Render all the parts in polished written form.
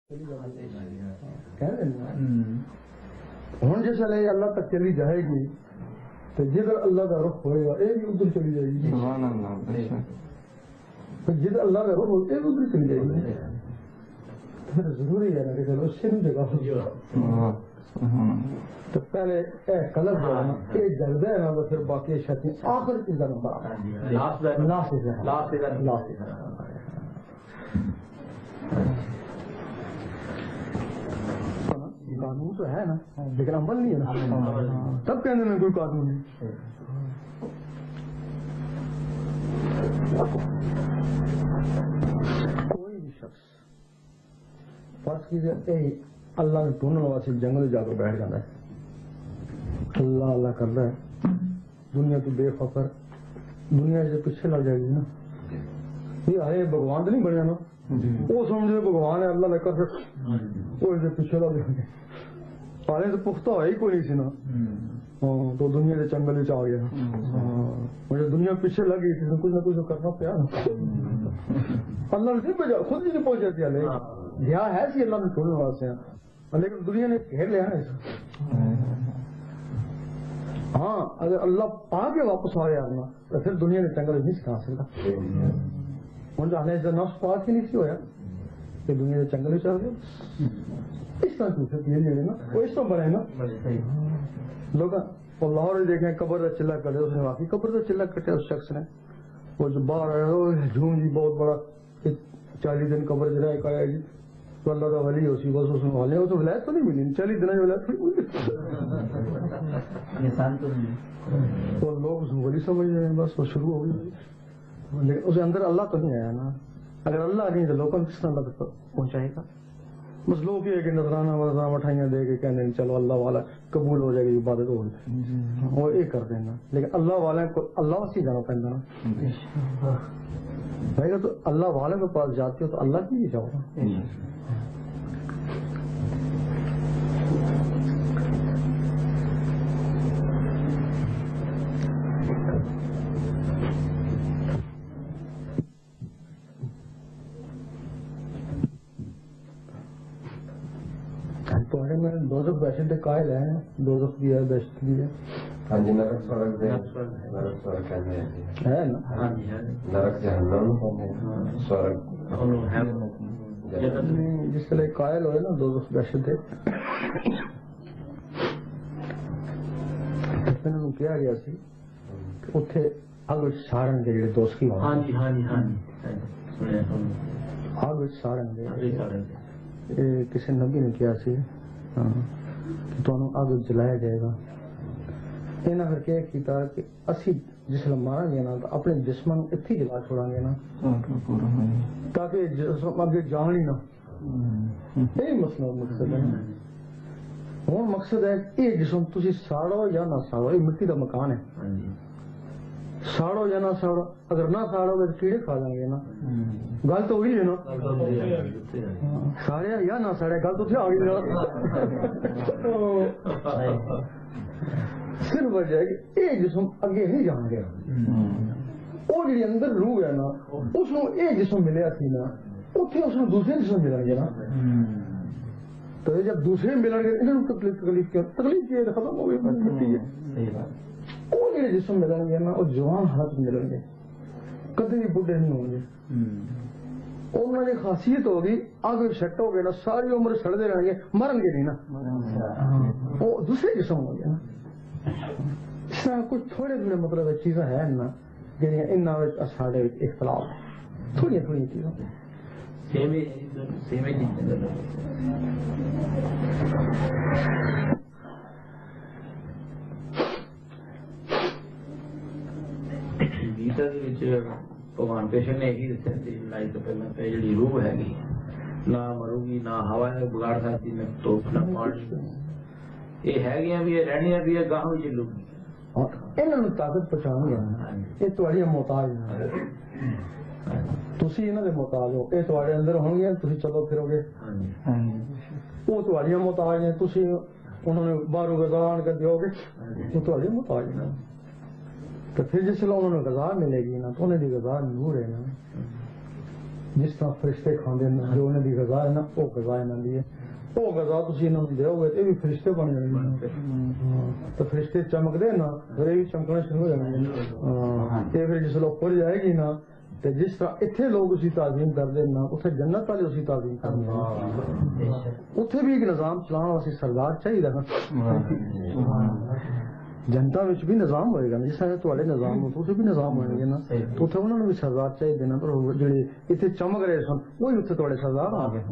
ہوں جس ویلے اللہ تک چلی جائے گی تو جدھر اللہ کا رخ ہوئے گا یہ بھی ادھر چلی جائے گی، جدھر اللہ کا رخ ہوگا یہ بھی ادھر چلی جائے گی. پھر ضروری ہے نا کہ چلو اس سے نہیں جگہ تو پہلے اے قلب جو ہے نا یہ جلدہ ہے نا تو پھر باقی شرطیں آخر کی نمبر قانون تو ہے نا لیکن عمل نہیں ہے نا، تب کہنے میں کوئی قانون نہیں. کوئی بھی شخص فرض کیجیے اللہ نے ٹونن واسطے جنگل جا کر بیٹھ جانا ہے، اللہ اللہ کر رہا ہے، دنیا تو بے فخر دنیا سے پیچھے لگ جائے گی نا. یہ ارے بھگوان تو نہیں بنے نا، وہ سمجھے بھگوان ہے اللہ نے کر وہ اسے پیچھے لگ جائیں گے. پہلے تو پختہ ہوا ہی کوئی نہیں سی نا، تو دنیا کے چنگل آ گیا. مجھے دنیا پیچھے لگ گئی تھی کچھ نہ کچھ تو کرنا پیا نا. اللہ نے نہیں خود ہی نہیں پہنچ جاتی ہے یہاں ہے سی اللہ نے ٹھوڑنے واسطے، لیکن دنیا نے گھیر لیا نا. ہاں اگر اللہ پا کے واپس آ گیا نا تو پھر دنیا نے چنگل نہیں سکھا سکتا. ہوں جانے سے نفس پاس ہی نہیں سی ہوا کہ دنیا کے چنگل چل گئے. اس طرح پوچھے یہ نا وہ اس طرح بنے نا لوگ لاہور دیکھیں قبر کا چلا کٹے، اس نے واقعی قبر کا چلا کٹے اس شخص نے. وہ جو باہر آیا جھوم جی بہت بڑا 40 دن قبر چلا آیا جی تو اللہ کا ولی اسی بس اس میں والے ہو تو ولایت تو نہیں ملی 40 دن ولایت تھوڑی ملی. تو لوگ اس کو ولی سمجھ رہے ہیں بس وہ شروع ہو گئی، لیکن اس کے اندر اللہ تو نہیں آیا نا. اگر اللہ نہیں تو لوگوں کو کس طرح اللہ تک پہنچائے گا؟ بس لوگ یہ کہ نذرانہ ورزانہ مٹھائیاں دے کے کہنے چلو اللہ والا قبول ہو جائے گی عبادت ہو جائے وہ یہ کر دینا. لیکن اللہ والے کو اللہ سے جانا پڑتا نا بھائی تو اللہ والے کے پاس جاتے ہو تو اللہ کی ہی جاؤ. دوزخ بحثت قائل ہیں، دوزخ بھی ہے بحثت بھی ہے. ہاں جی نرک سورگ ہے نا، نرک جہنم سورگ جس طرح قائل ہوئے نا دوزخ بحثت ہے. کیا گیا سی اتنے اگ ساڑن کے جڑے دوست کی اگ ساڑن گے کسی نبی نے کیا سی کہ تمہیں اگ جلایا جائے گا. یہاں کر کے کیتا کہ اسی جسل مارا گے نا تو اپنے جسم اتھی جلا چھوڑا گے نا تاکہ جسم اگے جان ہی نہ. یہی مسئلہ مقصد ہے. ہوں مقصد ہے یہ جسم تھی ساڑو یا نہ ساڑو، یہ مٹی کا مکان ہے، ساڑو یا نہ ساڑو. اگر نہ ساڑو گے تو کیڑے کھا جائیں گے نا. گل تو وہی ہے نا، ساڑیا یا نہ ساڑیا گل تو آ گئی نا. صرف وجہ ہے کہ یہ جسم اگے نہیں جان گیا. وہ جی اندر روح ہے نا اس کو یہ جسم ملیا سی نا اتنے اس کو دوسرے جسم ملیں گے نا. تو جب دوسرے ملیں گے انہوں نے تکلیف کیا ختم ہو گئی. وہ جڑے جسم ملیں گے نا وہ جوان حالت ملیں گے، کدی بھی بڈھے نہیں ہوں گے. انہوں کی خاصیت ہوگی اگ سٹ ہو گئے نا ساری عمر سڑتے رہیں گے، مرن گے نہیں نا، وہ دوسرے جسم ہو گئے نا. اس طرح کچھ تھوڑے تھوڑے مطلب چیزاں ہیں نا جہاں سارے اختلاف تھوڑی تھوڑی چیزاں بھگوان کشن نے یہی دسیا لڑائی تو پہلے جی روح ہے نہ مرو گی نہ ہوا بگاڑ سکتی نہ توپ نہ پانی، یہ ہے بھی رہنی بھی گاہ بھی چلو گی. انہوں طاقت پہچان گیا یہ تھوڑی محتاج تھی انہوں کے محتاج ہو، یہ تھوڑے اندر ہو گیا تھی چلو پھرو گے. وہ تھوڑی محتاج ہیں، تھی انہوں نے باہروں غذا آن کر دو گے وہ تھوڑی محتاج ہیں. تو پھر جس انہوں نے غذا ملے گی نا تو انہیں دی غذا نور ہے نا. جس طرح فرشتے کھاندے ہیں جو انہوں کی غذا ہے نا وہ غذا انہوں کی ہے وہ غذا تسی انہوں نے دیو گے تو یہ بھی فرشتے بن جائیں گے تو فرشتے چمکتے نا پھر یہ بھی چمکنا شروع ہو جائیں گے یہ پھر جس لوگ کھل جائے گی نا تو جس طرح اتنے لوگ اسی تعظیم کرتے ہیں نا اتنے جنت والے اسی تعظیم کرتے ہیں اتنے بھی ایک نظام چلانا واسطے سردار چاہیے نا جنتا وچ بھی نظام ہوئے گا جس طرح تھوڑے نظام ہو تو بھی نظام ہوئے گا نا تو اتنے انہوں نے بھی سردار چاہیے دینا پر جڑے اتنے چمک رہے سن وہی اتنے تھوڑے سردار آ گئے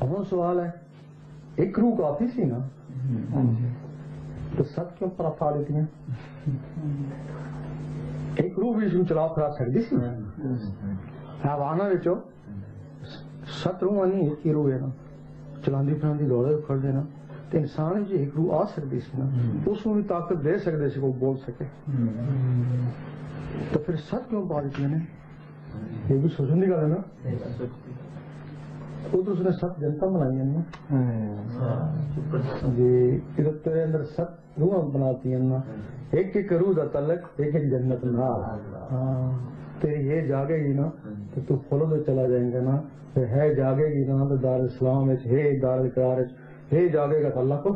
ہوں سوال ہے ایک روح کافی سی نا تو سب کیوں پرا دیتی ہیں ایک روح بھی اس میں چلا پھرا سکتی سی حیوانوں وچوں 7 روح نہیں ایک ہی روح ہے نا چلاندی پھراندی دوڑے کھڑ دینا تو انسان جی ایک روح آ سکتی سی نا اس میں بھی طاقت دے سکتے سی کوئی بول سکے تو پھر 7 کیوں پا دیتی ہیں یہ بھی سوچنے کی گل ہے نا خود اس نے 7 جنتا بنائی ہیں نا جی تیرے اندر 7 روح بناتی ہیں نا ایک ایک روح کا تعلق ایک ایک جنت نال تیری یہ جاگے گی نا تو فلو تو چلا جائیں گا نا ہے جاگے گی نا تو دار اسلام ہے دار القرار ہے جاگے گا اللہ کو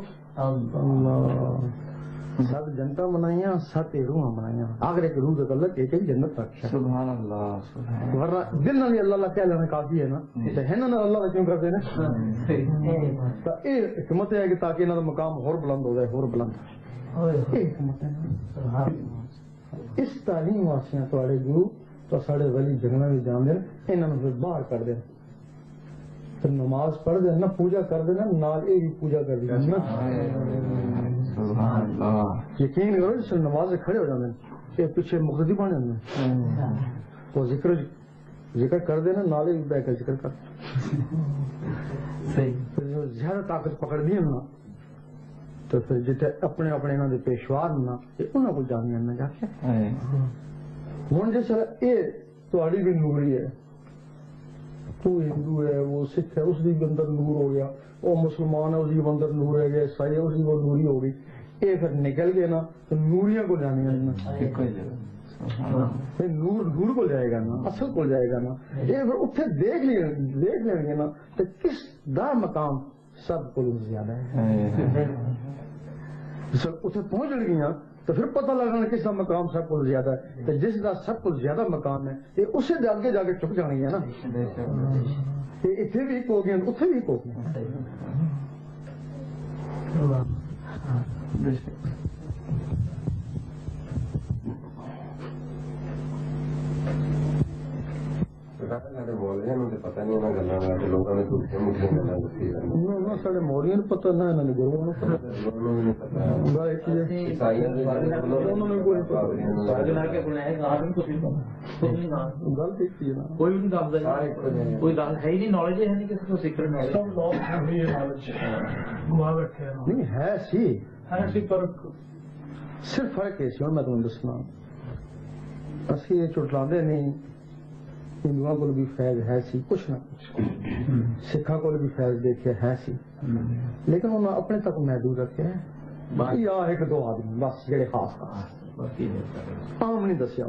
7 جنتا بنائیاں 7 روح بنائیاں اگر ایک روح کا تعلق ایک ایک جنت رکھا سبحان اللہ ورنہ دل نہ بھی اللہ کہہ لینا کافی ہے نا تو ہے نا اللہ کیوں کرتے ہیں تو یہ حکمت ہے کہ تاکہ انہوں کا مقام اور بلند ہو جائے اور بلند یہ حکمت ہے اس تعلیم واسطے تھوڑے گرو تو سارے ولی جنگل بھی جان دین انہوں نے باہر کر دین پھر نماز پڑھ دین نا پوجا کر دینا نال یہ بھی پوجا کر دی یقین کرو جس نماز سے کھڑے ہو جاتے ہیں یہ پیچھے مقتدی بن جاتے ہیں وہ ذکر کر دینا نال ہی بہ کر ذکر کر جو زیادہ طاقت پکڑ دی نا تو پھر جتنے اپنے اپنے انہوں نے پیشوار نا انہوں کو جاننا جا کے ہوں جس یہ تاری بھی نوری ہے تو ہندو ہے وہ سکھ ہے اس بھی اندر نور ہو گیا وہ مسلمان ہے اس بھی اندر نور ہے گیا عیسائی ہے اس بھی وہ نوری ہو گئی یہ پھر نکل گئے نا تو نوریاں کو جانے نور نور کو جائے گا نا اصل کو جائے گا نا یہ پھر اتنے دیکھ لیں گے نا تو کس دا مقام سب کو زیادہ ہے اتنے پہنچ گیا تو پھر پتہ لگنا کس کا مقام سب کو زیادہ ہے تو جس کا سب کو زیادہ مقام ہے یہ اسے آگے جا کے چک جانی ہے نا اتنے بھی ایک ہو گیا اتنے بھی ایک ہو گیا پتا نہیں لوگوں نے سارے موڑیاں پتا نہ گرو نہیں ہے سی صرف فرق ہے سی میں تمہیں دسنا اسی یہ چٹلا نہیں ہندو کو بھی فیض ہے سی کچھ نہ کچھ سکھا کو بھی فیض دیکھے ہے سی لیکن انہوں نے اپنے تک محدود رکھے یا ایک دو آدمی بس جڑے خاص عام نہیں دسیا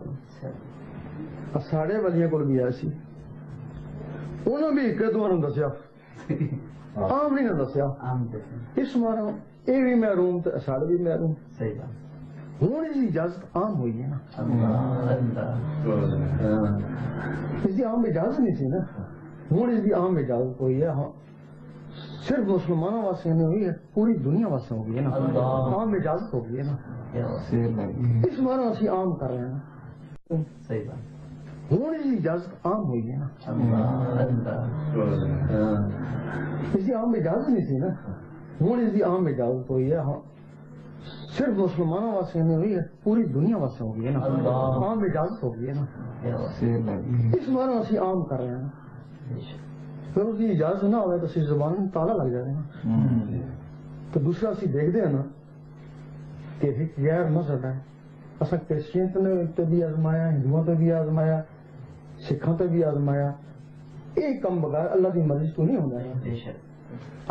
ساڑے والیاں کو بھی ہے سی انہوں بھی ایک دو دسیا عام نہیں دسیا اس مارا یہ بھی محروم تو ساڑے بھی محروم ہوں اس کی اجازت عام ہوئی ہے نا اس کی عام اجازت نہیں سی نا ہوں اس کی عام اجازت ہوئی ہے صرف مسلمانوں واسطے نہیں ہوئی ہے پوری دنیا واسطے ہو گئی ہے نا عام اجازت ہو گئی ہے نا اس مارا اسی عام کر رہے ہیں ہوں اس کی اجازت عام ہوئی ہے نا اس کی عام اجازت نہیں سی نا ہوں اس کی عام اجازت ہوئی ہے صرف مسلمانوں واسطے نہیں ہوئی ہے پوری دنیا واسطے ہو گئی ہے نا عام اجازت ہو گئی ہے نا اس مارا اسی عام کر رہے ہیں پھر اس کی اجازت نہ ہوئے تو اسی زبان میں تالا لگ جائے گا تو دوسرا اسی دیکھتے ہیں نا کہ ایک غیر مذہب ہے اصل کرسچین تے بھی آزمایا ہندوؤں تے بھی آزمایا سکھوں تے بھی آزمایا یہ کم بغیر اللہ کی مرضی تو نہیں ہوتا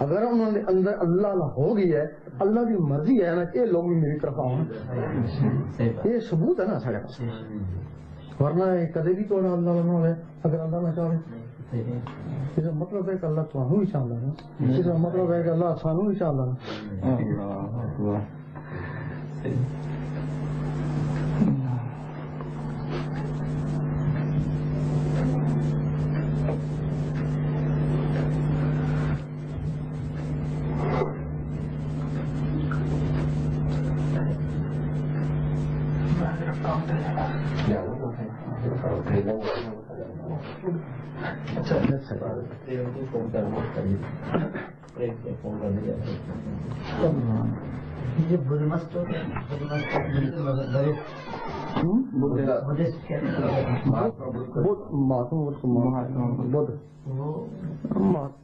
اگر انہوں نے اندر اللہ ہو گئی ہے، اللہ کی مرضی ہے نا کہ لوگ بھی میری طرف آؤ، یہ ثبوت ہے نا سارے پاس، ورنہ کدے بھی تو اللہ نہ ہوئے اگر اللہ نہ چاہے۔ اس کا مطلب ہے کہ اللہ تمہیں بھی چاہتا ہے، اس کا مطلب ہے کہ اللہ سانو بھی چاہتا ہے۔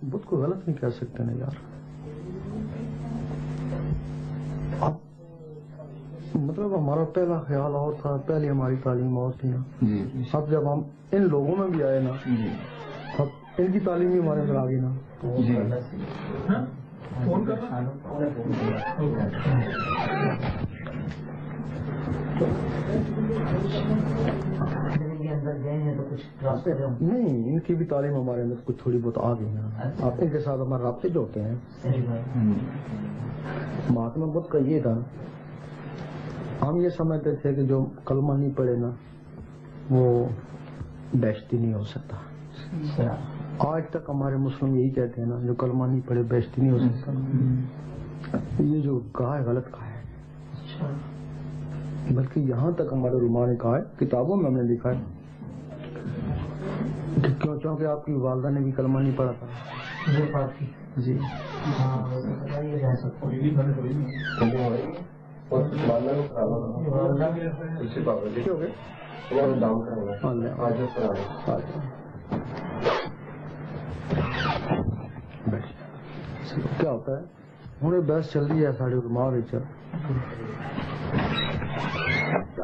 بدھ کو غلط نہیں کہہ سکتے نا یار، مطلب ہمارا پہلا خیال اور تھا، پہلے ہماری تعلیم اور تھی نا، اب جب ہم ان لوگوں میں بھی آئے نا، اب ان کی تعلیم بھی ہمارے اندر آ گئی نا۔ نہیں، ان کی بھی تعلیم ہمارے اندر کچھ تھوڑی بہت آ گئی نا، آپ ان کے ساتھ ہمارے رابطے جو ہوتے ہیں۔ مہاتما بدھ کا یہ تھا، ہم یہ سمجھتے تھے کہ جو کلمہ نہیں پڑھے نا وہ بیشتی نہیں ہو سکتا۔ آج تک ہمارے مسلم یہی کہتے ہیں نا، جو کلمہ نہیں پڑھے بیشتی نہیں ہو سکتا۔ یہ جو کہا ہے غلط کہا ہے، بلکہ یہاں تک ہمارے علماء نے کہا ہے، کتابوں میں ہم نے لکھا ہے کہ کیونکہ آپ کی والدہ نے بھی کلمہ نہیں پڑھا تھا جی، کیا ہوتا ہے ہوں بحث چل رہی ہے سارے علماء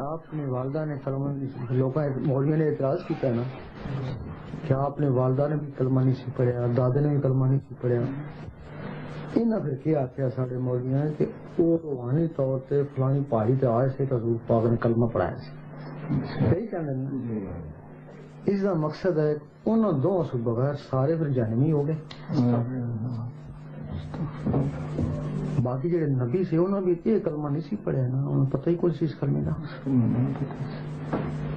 آپ نے والدہ نے کلمہ، لوگ مولویوں نے اعتراض کیا ہے نا کہ آپ نے والدہ نے بھی کلمہ نہیں سی پڑھیا، دادے نے بھی کلمہ نہیں سی پڑھیا، انہیں پھر کیا آخیا سارے مولویوں نے کہ وہ روحانی طور پہ فلانی پہاڑی تے آئے سے حضور پاک نے کلمہ پڑھایا سی، صحیح کہنے نا۔ اس کا مقصد ہے انہوں دو سے بغیر سارے پھر جہنمی ہو گئے، باقی جڑے نبی سے انہوں بھی یہ کلمہ نہیں سی پڑھیا نا، انہوں پتہ ہی کوئی چیز کلمے کا۔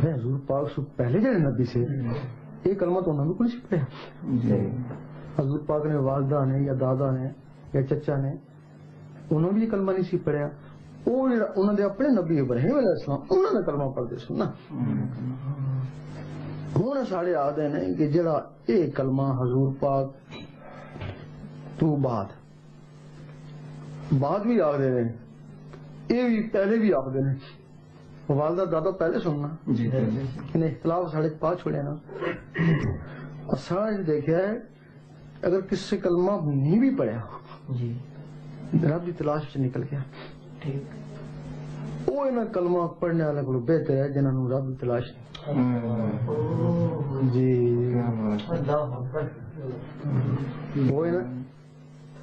حضور پاک سے پہلے جڑے نبی سے یہ کلمہ تو انہوں نے کوئی نہیں پڑھیا، حضور پاک نے والدہ نے یا دادا نے یا چچا نے انہوں بھی کلمہ نہیں سی پڑھیا، وہ انہوں نے اپنے نبی ابراہیم علیہ السلام انہوں نے کلمہ پڑھتے سننا۔ ہوں سارے آدھے نے کہ جڑا یہ کلمہ حضور پاک تو بعد بھی آگ دے رہے، یہ بھی پہلے بھی آگ دے رہے، والدہ دادا پہلے سننا، انہیں اختلاف ساڑھے پاس چھوڑے نا۔ اور سارے دیکھا ہے اگر کس سے کلمہ نہیں بھی پڑھیا رب کی تلاش سے نکل گیا، وہ انہیں کلمہ پڑھنے والے کو بہتر ہے جنہوں رب کی تلاش جی، وہ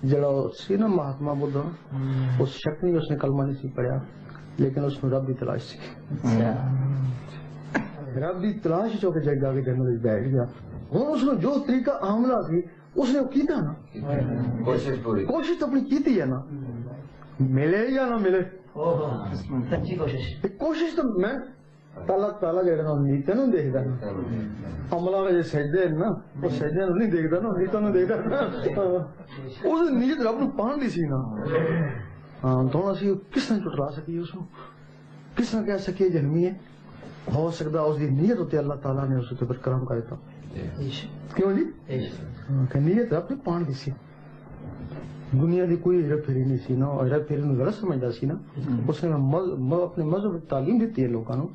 جڑا سی نا مہاتما بدھ اس شک نہیں، اس نے کلمہ نہیں سی پڑھیا لیکن اس نے رب کی تلاش سی، رب کی تلاش چو کے جگہ کے جنگل بیٹھ گیا۔ ہوں اس نے جو طریقہ عاملہ سی اس نے کیتا نا، کوشش تو اپنی کیتی ہے نا، ملے یا نہ ملے کوشش تو میں تعالیٰ جڑا نا نیتیں نو دیکھتا نا، عملہ میں جو سجدے نا وہ سجدے نو نہیں دیکھتا نا، نیتوں نو دیکھتا نا، اس نیت رب نو پان دی سی نا۔ ہاں تو اسی کس طرح چٹلا سکیے، اس کو کس طرح کہہ سکیے جہنمی ہے، ہو سکتا اس کی نیت ہوتی اللہ تعالیٰ نے اس پر کرم کرے تو کیوں جی، کہ نیت رب نے پان دی سی، دنیا کی کوئی ہیرا پھیری نہیں سی نا، اور ہیرا پھیری نو غلط سمجھتا سی نا، اس نے اپنے مذہب تعلیم دیتی ہے لوگوں کو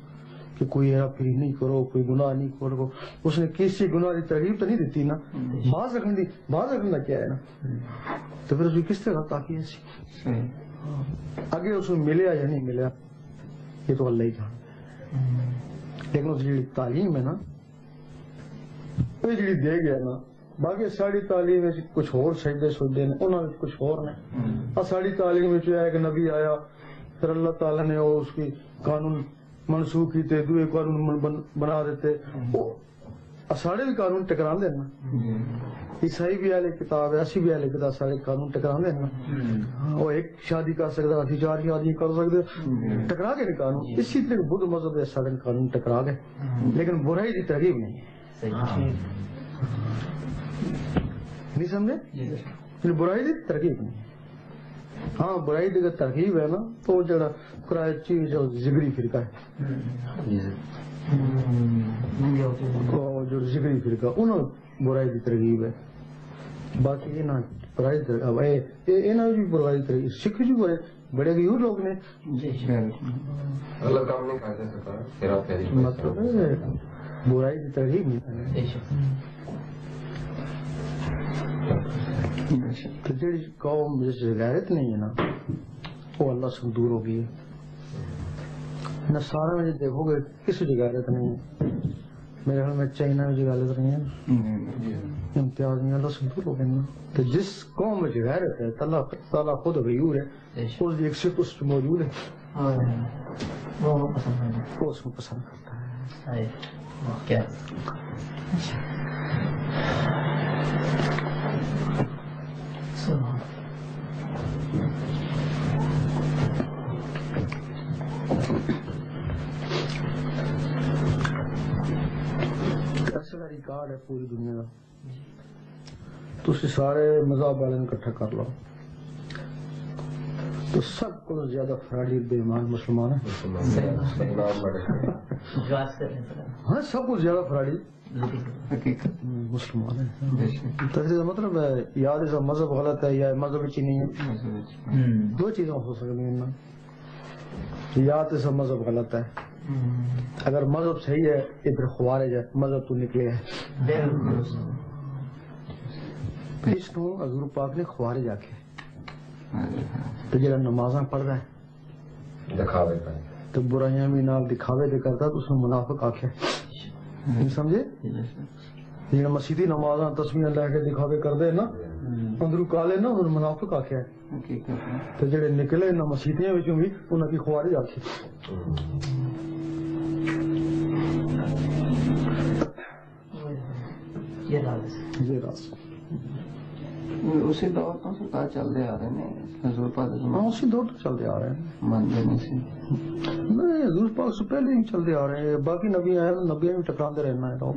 کہ کوئی ہیرا پھیری نہیں کرو، کوئی گناہ نہیں کرو، اس نے کسی گناہ کی ترغیب تو نہیں دیتی نا، باز رکھنے کیا ہے نا، تو پھر اس کی کس طرح تاکید سی آگے اس میں ملیا یا نہیں ملیا یہ تو اللہ ہی جان، لیکن اس کی تعلیم ہے نا وہ جی دے گیا نا باقی ساری تعلیم کچھ اور سجدے سجدے نے انہوں نے کچھ اور نے ساری تعلیم ہے کہ نبی آیا پھر اللہ تعالیٰ نے اس کی قانون منسوخ کیتے دوئے قانون بنا دیتے سارے بھی قانون ٹکرا دینا عیسائی بھی اہل کتاب ہے اسی بھی اہل کتاب سارے قانون ٹکرا دینا وہ ایک شادی کر سکتا اسی 4 شادی کر سکتے ٹکرا گئے قانون اسی طرح بدھ مذہب سارے قانون ٹکرا گئے لیکن برائی کی ترغیب نہیں نہیں سمجھے برائی کی ترغیب نہیں ہاں برائی کی ترغیب ہے نا تو جڑا کراچی جو زگری فرقہ ہے جو زگری فرقہ انہوں برائی کی ترغیب ہے باقی یہ نہ برائی بھی برائی ترغیب سکھ بھی بڑے گئے لوگ نے غلط کام نہیں کر سکتا مطلب برائی کی ترغیب نہیں تو جی قوم جس غیرت نہیں ہے نا وہ اللہ سے دور ہو گئی ہے نہ سارے میں دیکھو گے کس جگہ غیرت نہیں ہے میرے خیال میں چائنا میں جگہ غیرت نہیں ہے امتیاز میں اللہ سے دور ہو گئے نا تو جس قوم میں غیرت ہے تعالیٰ خود غیور ہے اس کی ایک صفت اس میں موجود ہے وہ اس کو پسند کرتا ہے کیا ریکارڈ ہے پوری دنیا کا تسی سارے مذہب والے کٹھا کر لو تو سب کو زیادہ فراڈی بے ایمان مسلمان ہے ہاں سب کو زیادہ فراڈی مسلمان ہے مطلب ہے یا مذہب غلط ہے یا مذہب ہی نہیں ہے دو چیزیں ہو سکتی ہیں یا تو سب مذہب غلط ہے اگر مذہب صحیح ہے ادھر خوارج ہے مذہب تو نکلے ہے اس کو حضور پاک نے خوارج آکھے تو جڑا نمازاں پڑھ رہا ہے دکھاوے کا تو برائیاں بھی نال دکھاوے دے کرتا تو اس نے منافق آکھے نہیں سمجھے جڑا مسیحی نمازاں تسبیحاں لے کے دکھاوے کردے نا اندرو کالے نا انہوں منافق آکھے تو جڑے نکلے نہ مسیحیاں وچوں بھی انہاں کی خوارج آکھے یہ راز اسی دور تو سرکار چلتے آ رہے ہیں حضور پاک اسی دور تو چلتے آ رہے ہیں مانتے نہیں سی نہیں حضور پاک سے پہلے ہی چلتے آ رہے ہیں باقی نبی آئے نبی بھی ٹکراتے رہنا ہے تو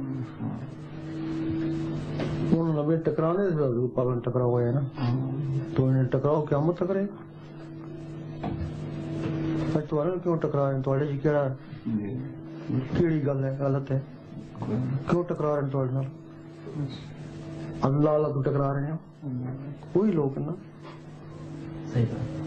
انہوں نبی ٹکرانے سے حضور پاک نے ٹکرا ہوا ہے نا تو انہیں ٹکراؤ قیامت تک رہے تمہارے کیوں ٹکرا رہے ہیں تھوڑے جی کیڑی گل ہے غلط ہے کیوں ٹکرا رہے ہیں تھوڑے نال اللہ اللہ تو ٹکرا رہے ہیں کوئی لوگ نا صحیح بات